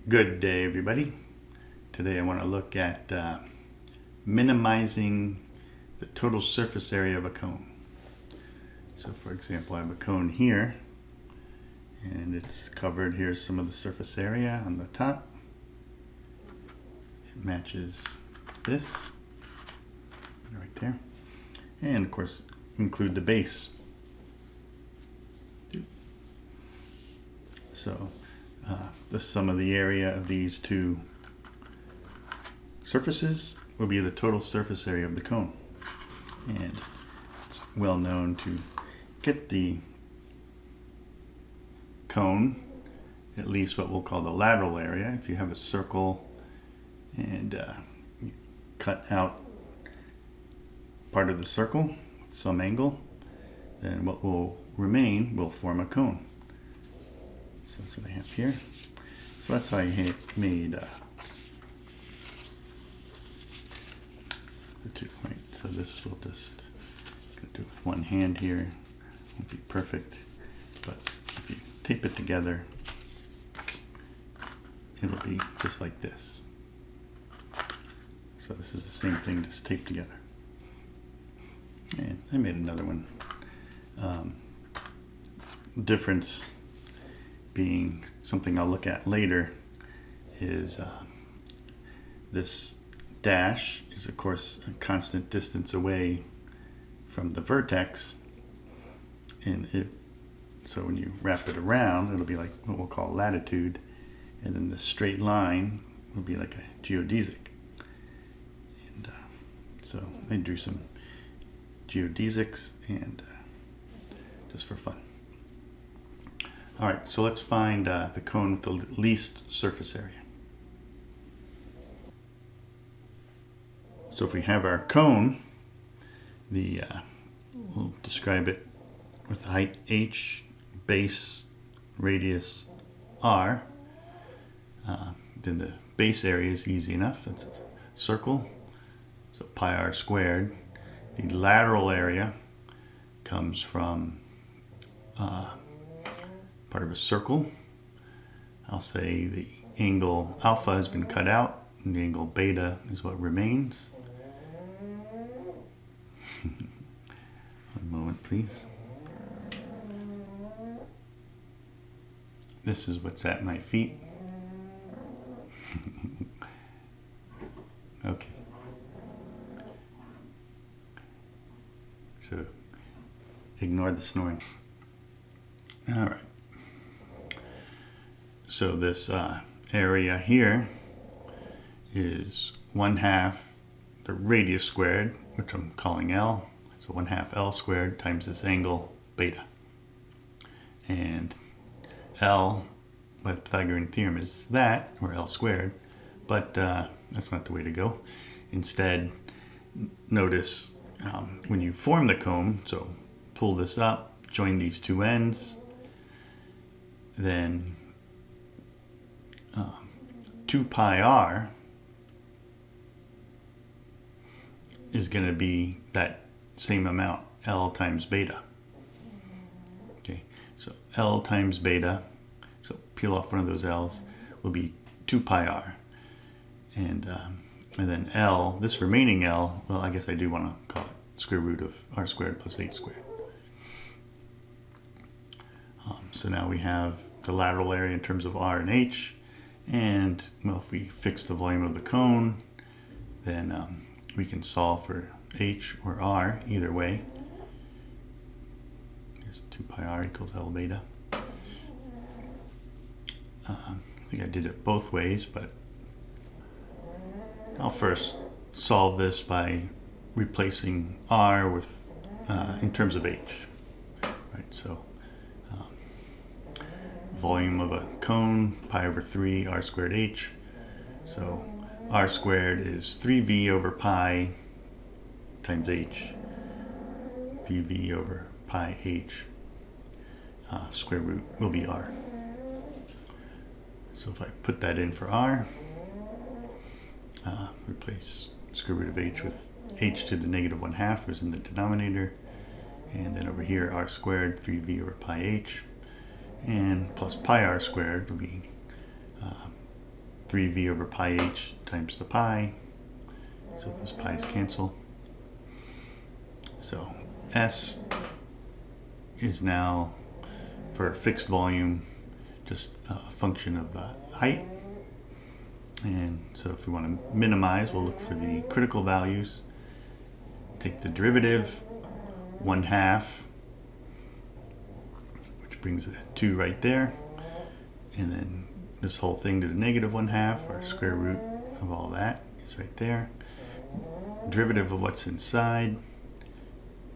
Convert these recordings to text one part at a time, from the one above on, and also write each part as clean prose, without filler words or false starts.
Good day, everybody. Today I want to look at minimizing the total surface area of a cone. So for example, I have a cone here and it's covered. Here's some of the surface area on the top. It matches this right there. And of course, include the base. So the sum of the area of these two surfaces will be the total surface area of the cone. And it's well known to get the cone, at least what we'll call the lateral area. If you have a circle and you cut out part of the circle with some angle, then what will remain will form a cone. So that's what I have here. So that's how I made the 2 point. So this will just gonna do it with one hand here. Won't be perfect, but if you tape it together, it'll be just like this. So this is the same thing, just taped together. And I made another one. Difference being something I'll look at later is this dash is of course a constant distance away from the vertex, and so when you wrap it around, it'll be like what we'll call latitude, and then the straight line will be like a geodesic. And so I drew some geodesics and just for fun. All right, so let's find the cone with the least surface area. So if we have our cone, we'll describe it with height h, base, radius r. Then the base area is easy enough. It's a circle, so pi r squared. The lateral area comes from part of a circle. I'll say the angle alpha has been cut out and the angle beta is what remains. One moment, please. This is what's at my feet. Okay. So ignore the snoring. All right. So this area here is 1/2 the radius squared, which I'm calling L. So 1/2 L squared times this angle beta. And L by the Pythagorean theorem is that, or L squared, but that's not the way to go. Instead, notice when you form the cone, so pull this up, join these two ends, then 2 pi r is going to be that same amount, L times beta. Okay, so L times beta, so peel off one of those L's, will be 2 pi r. And then L, this remaining L, well, I guess I do want to call it square root of r squared plus h squared. So now we have the lateral area in terms of r and h. And well, if we fix the volume of the cone, then we can solve for h or r either way. Here's 2 pi r equals L beta. I think I did it both ways, but I'll first solve this by replacing r with in terms of h. Right, so volume of a cone, pi over 3 r squared h. So r squared is 3v over pi times h. 3v over pi h square root will be r. So if I put that in for r, replace square root of h with h to the negative 1/2 is in the denominator, and then over here r squared 3v over pi h, and plus pi r squared will be 3v over pi h times the pi. So those pi's cancel. So S is now, for a fixed volume, just a function of height. And so if we want to minimize, we'll look for the critical values. Take the derivative, 1/2, which brings the 2 right there. And then this whole thing to the -1/2, or square root of all that, is right there. Derivative of what's inside,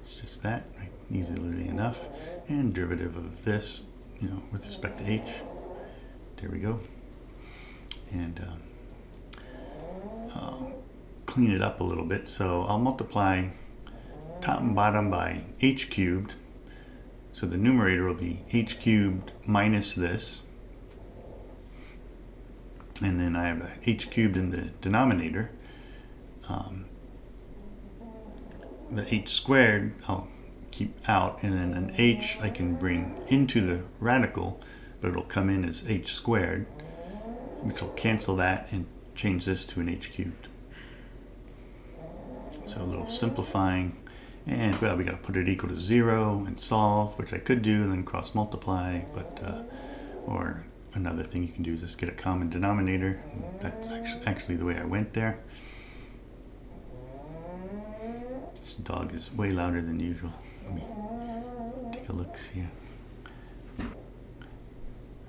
it's just that, right? Easily enough. And derivative of this, with respect to h. There we go. And I'll clean it up a little bit. So I'll multiply top and bottom by h cubed. So the numerator will be h cubed minus this. And then I have a h cubed in the denominator. The h squared I'll keep out, and then an h I can bring into the radical, but it'll come in as h squared, which will cancel that and change this to an h cubed. So a little simplifying, and well, we got to put it equal to 0 and solve, which I could do, and then cross multiply, but or another thing you can do is just get a common denominator. That's actually the way I went there. This dog is way louder than usual. Let me take a look here.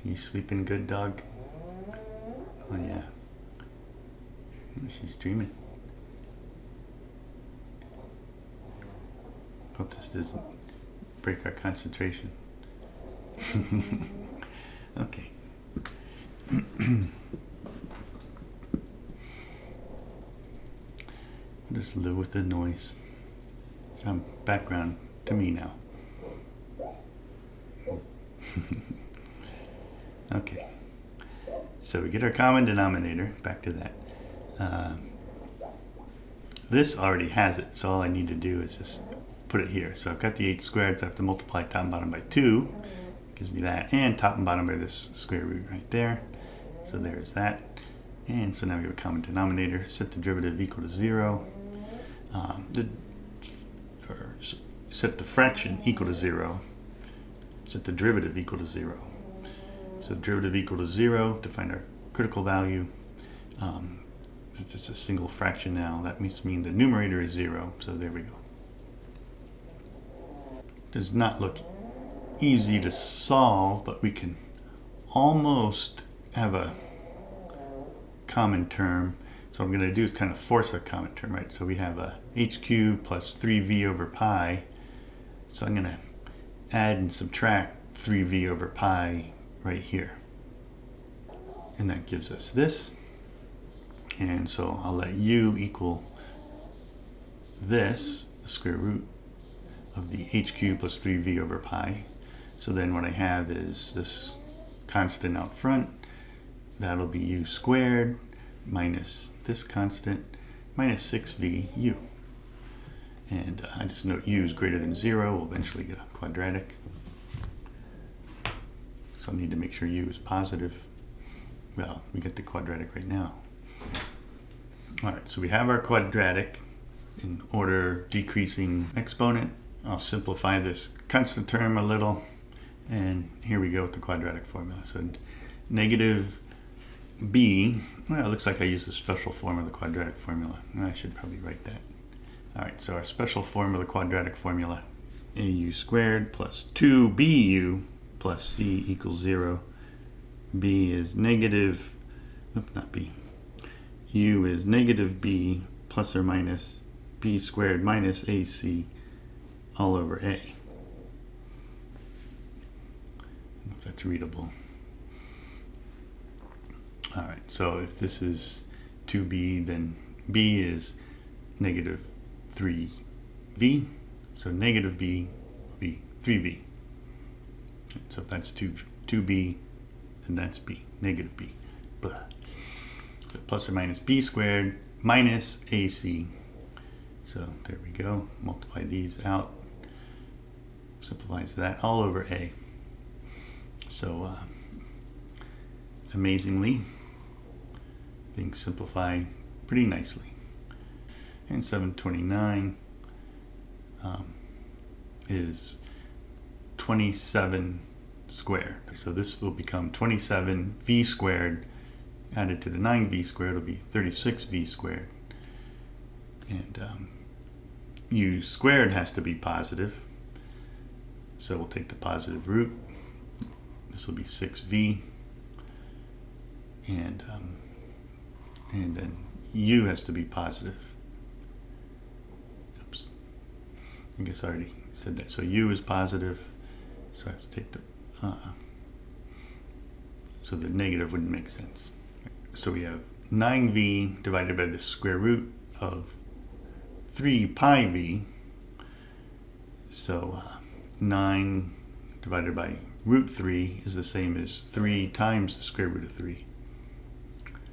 You sleeping good, dog? Oh yeah. She's dreaming. Hope this doesn't break our concentration. Okay. Just live with the noise. Background to me now. Okay. So we get our common denominator. Back to that. This already has it, so all I need to do is just put it here. So I've got the h squared, so I have to multiply top and bottom by 2. Gives me that, and top and bottom by this square root right there. So there's that. And so now we have a common denominator. Set the derivative equal to 0. Set the fraction equal to 0. Set the derivative equal to 0. So derivative equal to 0 to find our critical value. Since it's a single fraction now, that means the numerator is 0. So there we go. Does not look easy to solve, but we can almost have a common term. So what I'm going to do is kind of force a common term, right? So we have a h cubed plus 3v over pi. So I'm going to add and subtract 3v over pi right here. And that gives us this. And so I'll let u equal this, the square root of the h cubed plus 3v over pi. So then what I have is this constant out front. That'll be u squared minus this constant minus 6vu. And I just note u is greater than 0. We'll eventually get a quadratic. So I need to make sure u is positive. Well, we get the quadratic right now. All right, so we have our quadratic in order decreasing exponent. I'll simplify this constant term a little. And here we go with the quadratic formula. So negative b, well, it looks like I used a special form of the quadratic formula. I should probably write that. All right, so our special form of the quadratic formula, au squared plus 2bu plus c equals 0. B is negative, not b. U is negative b plus or minus b squared minus ac all over a. I don't know if that's readable. All right, so if this is 2b, then b is negative 3v. So negative b will be 3v. So if that's 2b, then that's b, negative b. Blah. So plus or minus b squared minus ac. So there we go. Multiply these out. Simplifies that all over a. So amazingly, things simplify pretty nicely. And 729 is 27 squared. So this will become 27v squared added to the 9v squared will be 36v squared. And u squared has to be positive. So we'll take the positive root. This will be 6v. And then u has to be positive. Oops. I guess I already said that. So u is positive. So I have to take the, so the negative wouldn't make sense. So we have 9v divided by the square root of 3 pi v. So 9 divided by root 3 is the same as 3 times the square root of 3.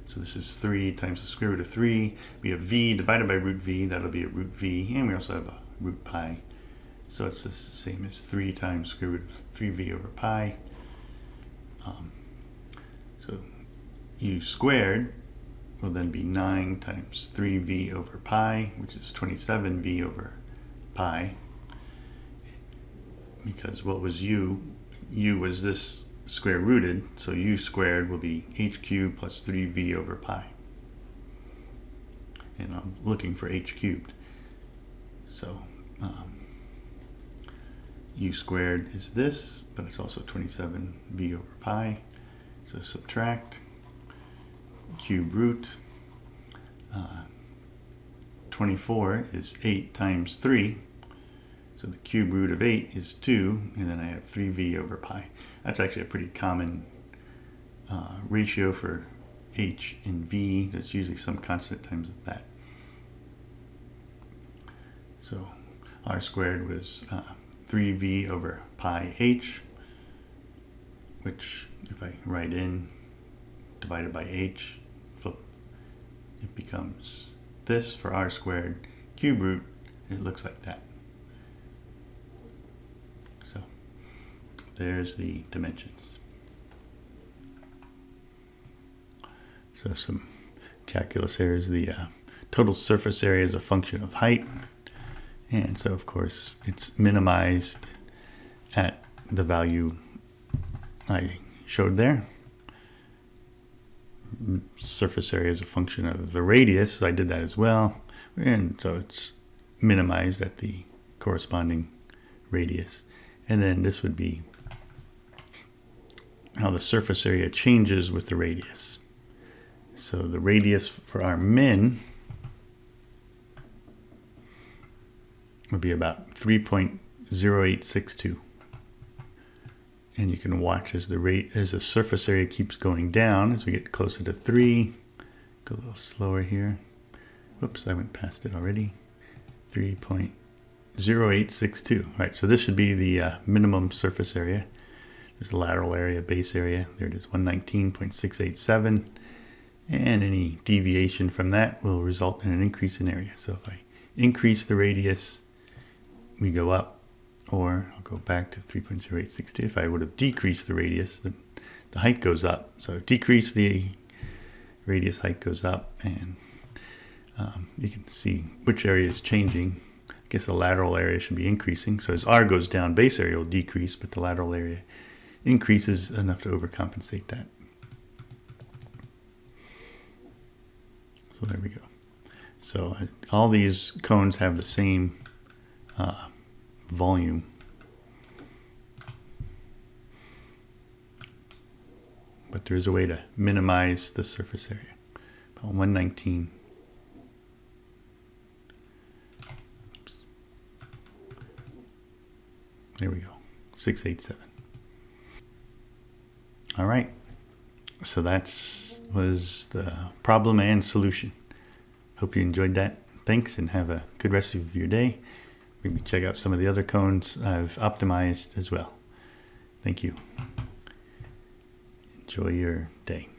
So this is 3 times the square root of 3. We have v divided by root v. That'll be a root v. And we also have a root pi. So it's the same as 3 times square root of 3v over pi. So u squared will then be 9 times 3v over pi, which is 27v over pi. Because what was u? U was this square rooted, so u squared will be h cubed plus 3v over pi. And I'm looking for h cubed. So u squared is this, but it's also 27v over pi. So subtract cube root. 24 is 8 times 3. So the cube root of 8 is 2, and then I have 3v over pi. That's actually a pretty common ratio for h and v. There's usually some constant times that. So r squared was 3v over pi h, which if I write in divided by h, it becomes this for r squared. Cube root, it looks like that. So there's the dimensions. So some calculus here is the total surface area is a function of height. And so of course it's minimized at the value I showed there. Surface area is a function of the radius, so I did that as well. And so it's minimized at the corresponding radius. And then this would be how the surface area changes with the radius. So the radius for our min would be about 3.0862. And you can watch as the surface area keeps going down as we get closer to 3. Go a little slower here. Whoops, I went past it already. 3.0862. Right, so this should be the minimum surface area. There's a lateral area, base area. There it is, 119.687. And any deviation from that will result in an increase in area. So if I increase the radius, we go up. Or I'll go back to 3.0862. If I would have decreased the radius, then the height goes up. So decrease the radius, height goes up, and you can see which area is changing. I guess the lateral area should be increasing. So as r goes down, base area will decrease, but the lateral area increases enough to overcompensate that. So there we go. So all these cones have the same volume. But there is a way to minimize the surface area. About 119. Oops. There we go. 687. All right. So that was the problem and solution. Hope you enjoyed that. Thanks, and have a good rest of your day. Maybe check out some of the other cones I've optimized as well. Thank you. Enjoy your day.